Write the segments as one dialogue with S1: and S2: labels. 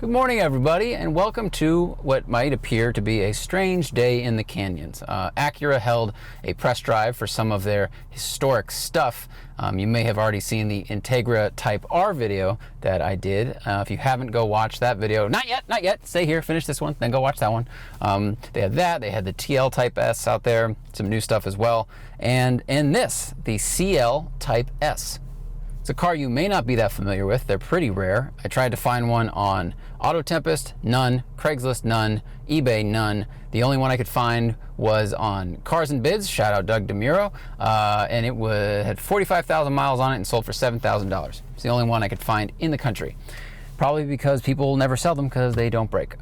S1: Good morning, everybody, and welcome to what might appear to be a strange day in the canyons. Acura held a press drive for some of their historic stuff. You may have already seen the Integra Type R video that I did. If you haven't, go watch that video. Not yet. Stay here, finish this one, then go watch that one. They had that. They had the CL Type S out there, some new stuff as well. And this, the CL Type S. It's a car you may not be that familiar with. They're pretty rare. I tried to find one on Auto Tempest, none. Craigslist, none. eBay, none. The only one I could find was on Cars and Bids, shout out Doug DeMuro, and it had 45,000 miles on it and sold for $7,000. It's the only one I could find in the country. Probably because people never sell them because they don't break.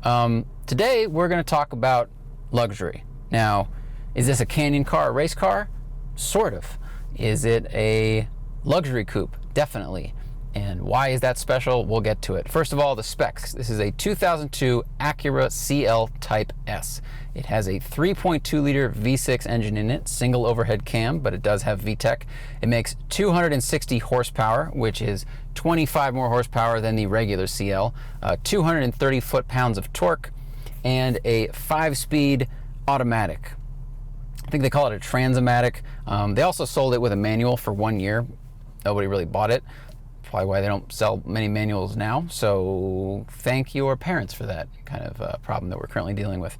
S1: Today we're going to talk about luxury. Now, is this a canyon car, a race car? Sort of. Is it a luxury coupe? Definitely. And why is that special? We'll get to it. First of all, the specs. This is a 2002 Acura CL Type S. It has a 3.2 liter V6 engine in it, single overhead cam, but it does have VTEC. It makes 260 horsepower, which is 25 more horsepower than the regular CL, 230 foot-pounds of torque, and a 5-speed automatic. I think they call it a Transomatic. They also sold it with a manual for 1 year. Nobody really bought it. Probably why they don't sell many manuals now. So thank your parents for that kind of problem that we're currently dealing with.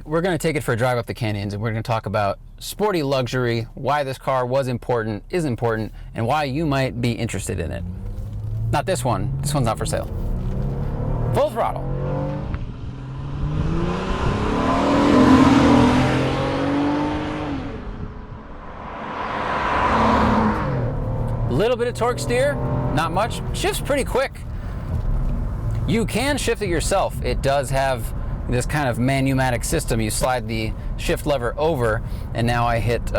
S1: We're going to take it for a drive up the canyons, and we're going to talk about sporty luxury, why this car was important, is important, and why you might be interested in it. Not this one. This one's not for sale. Full throttle. Little bit of torque steer, not much. Shifts pretty quick. You can shift it yourself. It does have this kind of manumatic system. You slide the shift lever over, and now I hit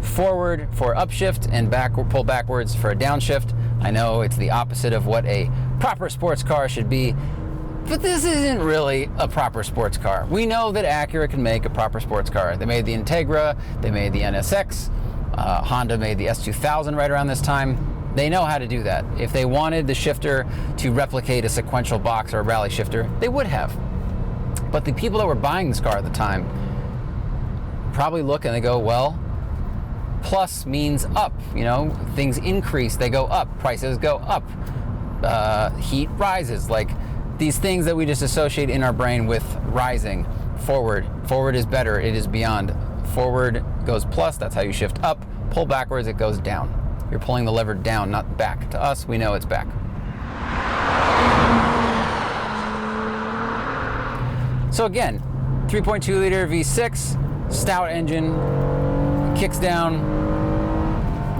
S1: forward for upshift and pull backwards for a downshift. I know it's the opposite of what a proper sports car should be, but this isn't really a proper sports car. We know that Acura can make a proper sports car. They made the Integra, they made the NSX, Honda made the S2000 right around this time. They know how to do that. If they wanted the shifter to replicate a sequential box or a rally shifter, they would have. But the people that were buying this car at the time probably look and they go, well, plus means up. You know, things increase, they go up. Prices go up. Heat rises. Like these things that we just associate in our brain with rising. Forward is better. It is beyond. Forward goes plus, that's how you shift up. Pull backwards, it goes down. You're pulling the lever down, not back. To us, we know it's back. So again, 3.2 liter V6, Stout engine, kicks down.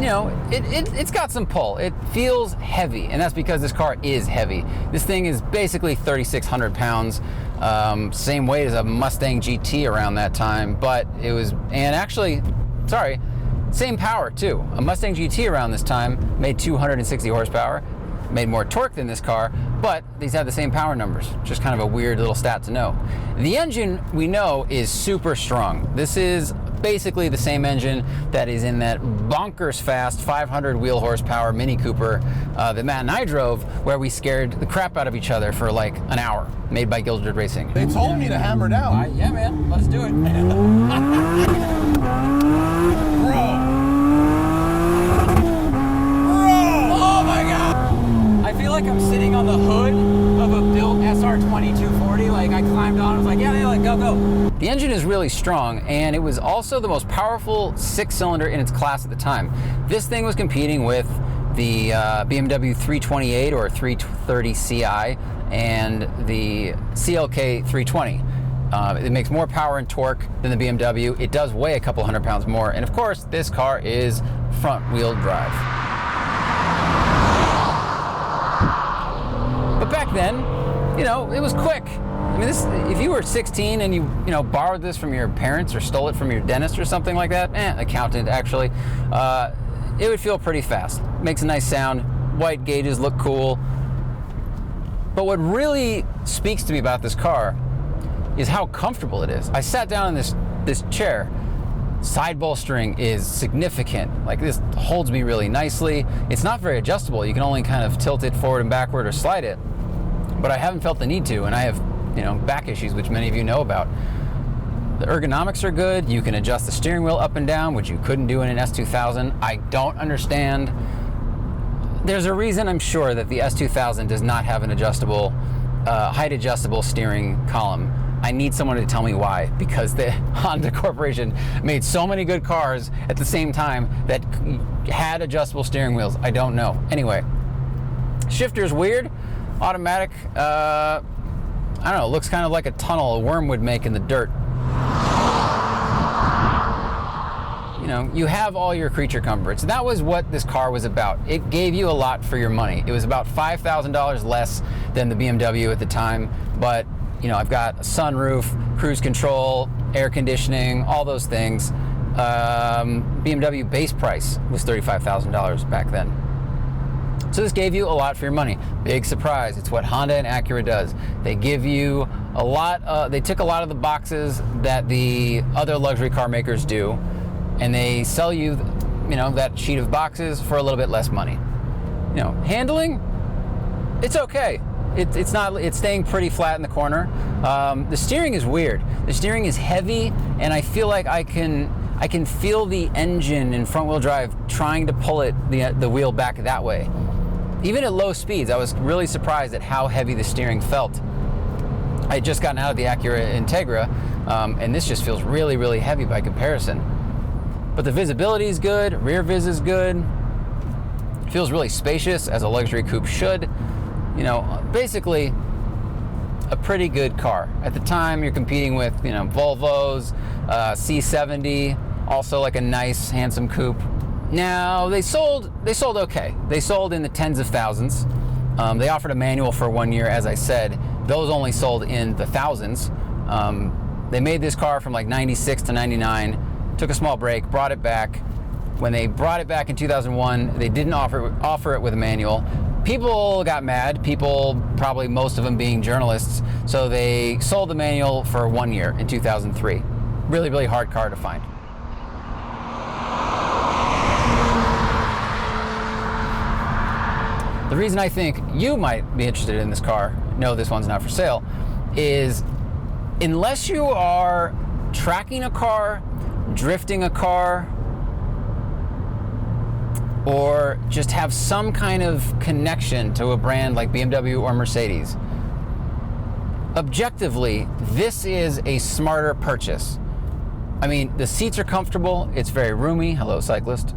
S1: You know, it's got some pull. It feels heavy, and that's because this car is heavy. This thing is basically 3,600 pounds. Same weight as a Mustang GT around that time, but it was, and actually, same power too. A Mustang GT around this time made 260 horsepower, made more torque than this car, but these have the same power numbers. Just kind of a weird little stat to know. The engine, we know, is super strong. This is basically the same engine that is in that bonkers fast 500 wheel horsepower Mini Cooper that Matt and I drove, where we scared the crap out of each other for like an hour, made by Gildred Racing.
S2: They told me to hammer down.
S1: Yeah, man, let's do it.
S2: Bro! Oh my God!
S1: I feel like I'm sitting on the hood of a built SR20 240. Like I climbed on, I was like, yeah, go. The engine is really strong, and it was also the most powerful 6-cylinder in its class at the time. This thing was competing with the BMW 328 or 330 Ci and the CLK 320. It makes more power and torque than the BMW. It does weigh a couple 100 pounds more, and of course, this car is front-wheel drive. But back then, you know, it was quick. I mean, if you were 16 and you borrowed this from your parents or stole it from your dentist or something like that, accountant actually, it would feel pretty fast. Makes a nice sound. White gauges look cool. But what really speaks to me about this car is how comfortable it is. I sat down in this chair. Side bolstering is significant. Like, this holds me really nicely. It's not very adjustable. You can only kind of tilt it forward and backward or slide it. but I haven't felt the need to, and I have, back issues, which many of you know about. The ergonomics are good. You can adjust the steering wheel up and down, which you couldn't do in an S2000. I don't understand. There's a reason, I'm sure, that the S2000 does not have an adjustable, height adjustable steering column. I need someone to tell me why, because the Honda Corporation made so many good cars at the same time that had adjustable steering wheels. I don't know. Anyway, shifter's weird. Automatic, I don't know, looks kind of like a tunnel a worm would make in the dirt. You have all your creature comforts. That was what this car was about. It gave you a lot for your money. It was about $5,000 less than the BMW at the time, but I've got a sunroof, cruise control, air conditioning, all those things. BMW base price was $35,000 back then. So this gave you a lot for your money. Big surprise. It's what Honda and Acura does. They give you a lot, they took a lot of the boxes that the other luxury car makers do, and they sell you, that sheet of boxes for a little bit less money. Handling, it's okay. It's staying pretty flat in the corner. The steering is weird. The steering is heavy, and I feel like I can feel the engine in front wheel drive trying to pull the wheel back that way. Even at low speeds, I was really surprised at how heavy the steering felt. I had just gotten out of the Acura Integra, and this just feels really, really heavy by comparison. But the visibility is good, rear vis is good. It feels really spacious, as a luxury coupe should. Basically a pretty good car. At the time, you're competing with, Volvos, C70, also like a nice, handsome coupe. Now, they sold okay. They sold in the tens of thousands. They offered a manual for 1 year, as I said. Those only sold in the thousands. They made this car from like 96 to 99, took a small break, brought it back. When they brought it back in 2001, they didn't offer it with a manual. People got mad, probably most of them being journalists, so they sold the manual for 1 year in 2003. Really, really hard car to find. The reason I think you might be interested in this car, no, this one's not for sale, is unless you are tracking a car, drifting a car, or just have some kind of connection to a brand like BMW or Mercedes, objectively, this is a smarter purchase. I mean, the seats are comfortable, it's very roomy. Hello, cyclist.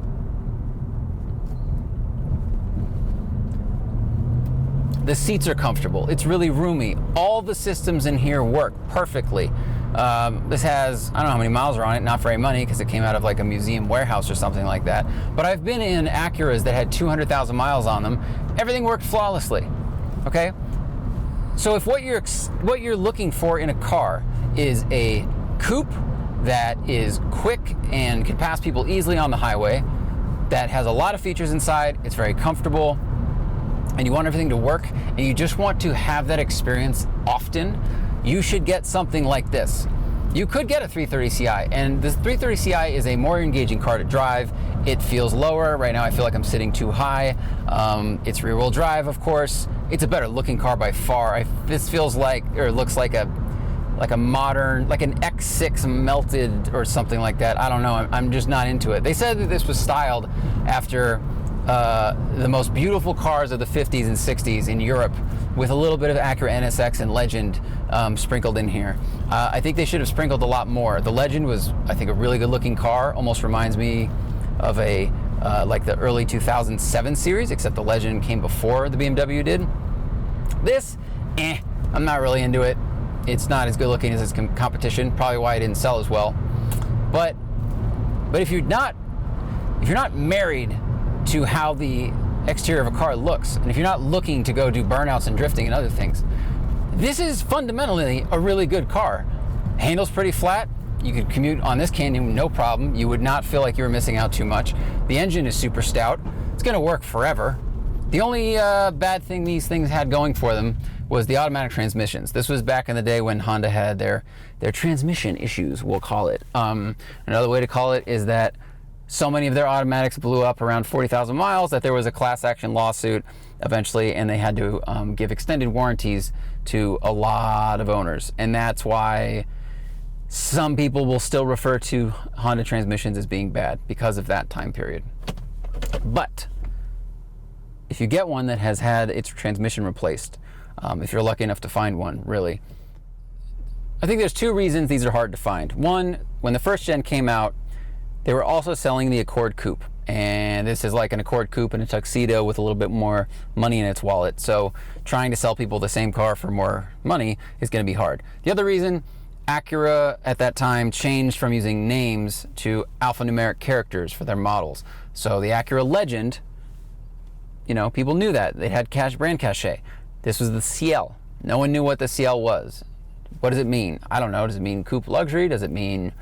S1: The seats are comfortable, it's really roomy. All the systems in here work perfectly. This has, I don't know how many miles are on it, not very many because it came out of like a museum warehouse or something like that. But I've been in Acuras that had 200,000 miles on them. Everything worked flawlessly, okay? So if what you're looking for in a car is a coupe that is quick and can pass people easily on the highway, that has a lot of features inside, it's very comfortable, and you want everything to work, and you just want to have that experience often, you should get something like this. You could get a 330 Ci, and this 330 Ci is a more engaging car to drive. It feels lower. Right now I feel like I'm sitting too high. It's rear-wheel drive, of course. It's a better looking car by far. This feels like, or looks like a modern, like an X6 melted or something like that. I don't know, I'm just not into it. They said that this was styled after the most beautiful cars of the 50s and 60s in Europe, with a little bit of Acura NSX and Legend sprinkled in here. I think they should have sprinkled a lot more. The Legend was, I think, a really good looking car. Almost reminds me of a like the early 2007 series, except the Legend came before the BMW did. This, I'm not really into it. It's not as good looking as its competition, probably why it didn't sell as well. But if you're not married to how the exterior of a car looks, and if you're not looking to go do burnouts and drifting and other things, this is fundamentally a really good car. Handles pretty flat. You could commute on this Canyon no problem. You would not feel like you were missing out too much. The engine is super stout. It's going to work forever. The only bad thing these things had going for them was the automatic transmissions. This was back in the day when Honda had their transmission issues, we'll call it. Another way to call it is that so many of their automatics blew up around 40,000 miles that there was a class action lawsuit eventually, and they had to give extended warranties to a lot of owners. And that's why some people will still refer to Honda transmissions as being bad because of that time period. But if you get one that has had its transmission replaced, if you're lucky enough to find one, really, I think there's two reasons these are hard to find. One, when the first gen came out, they were also selling the Accord coupe, and this is like an Accord coupe in a tuxedo with a little bit more money in its wallet. So trying to sell people the same car for more money is going to be hard. The other reason, Acura at that time changed from using names to alphanumeric characters for their models. So the Acura Legend, you know, people knew that. They had brand cachet. This was the CL. No one knew what the CL was. What does it mean? I don't know. Does it mean coupe luxury? Does it mean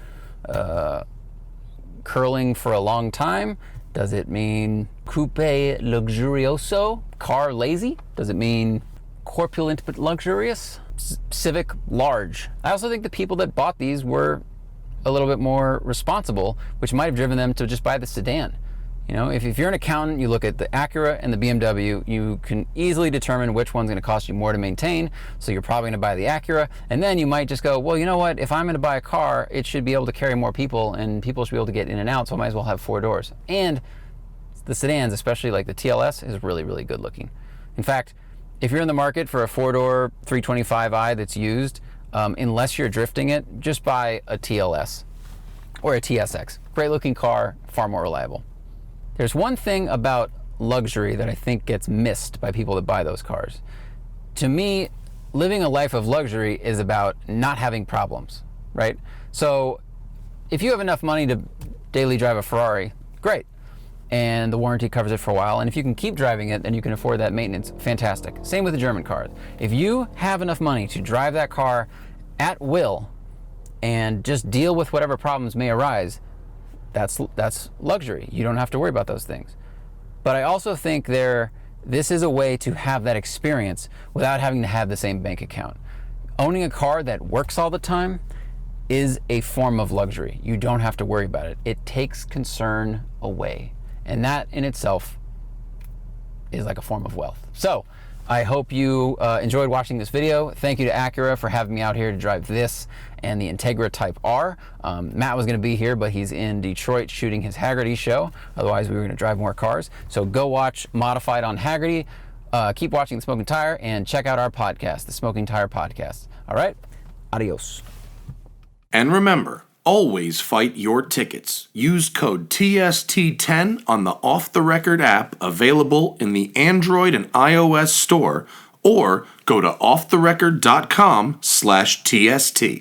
S1: curling for a long time? Does it mean coupe luxurioso, car lazy? Does it mean corpulent but luxurious? Civic large. I also think the people that bought these were a little bit more responsible, which might have driven them to just buy the sedan. You know, if you're an accountant, you look at the Acura and the BMW, you can easily determine which one's going to cost you more to maintain, so you're probably going to buy the Acura, and then you might just go, well, you know what, if I'm going to buy a car, it should be able to carry more people, and people should be able to get in and out, so I might as well have 4 doors. And the sedans, especially like the TLS, is really, really good looking. In fact, if you're in the market for a 4-door 325i that's used, unless you're drifting it, just buy a TLS or a TSX. Great looking car, far more reliable. There's one thing about luxury that I think gets missed by people that buy those cars. To me, living a life of luxury is about not having problems, right? So if you have enough money to daily drive a Ferrari, great. And the warranty covers it for a while. And if you can keep driving it, then you can afford that maintenance. Fantastic. Same with the German car. If you have enough money to drive that car at will and just deal with whatever problems may arise, that's luxury. You don't have to worry about those things. But I also think this is a way to have that experience without having to have the same bank account. Owning a car that works all the time is a form of luxury. You don't have to worry about it. It takes concern away. And that in itself is like a form of wealth. So I hope you enjoyed watching this video. Thank you to Acura for having me out here to drive this and the Integra Type R. Matt was going to be here, but he's in Detroit shooting his Hagerty show. Otherwise, we were going to drive more cars. So go watch Modified on Hagerty. Keep watching The Smoking Tire and check out our podcast, The Smoking Tire Podcast. All right? Adios.
S3: And remember, always fight your tickets. Use code TST10 on the Off the Record app available in the Android and iOS store, or go to offtherecord.com/TST.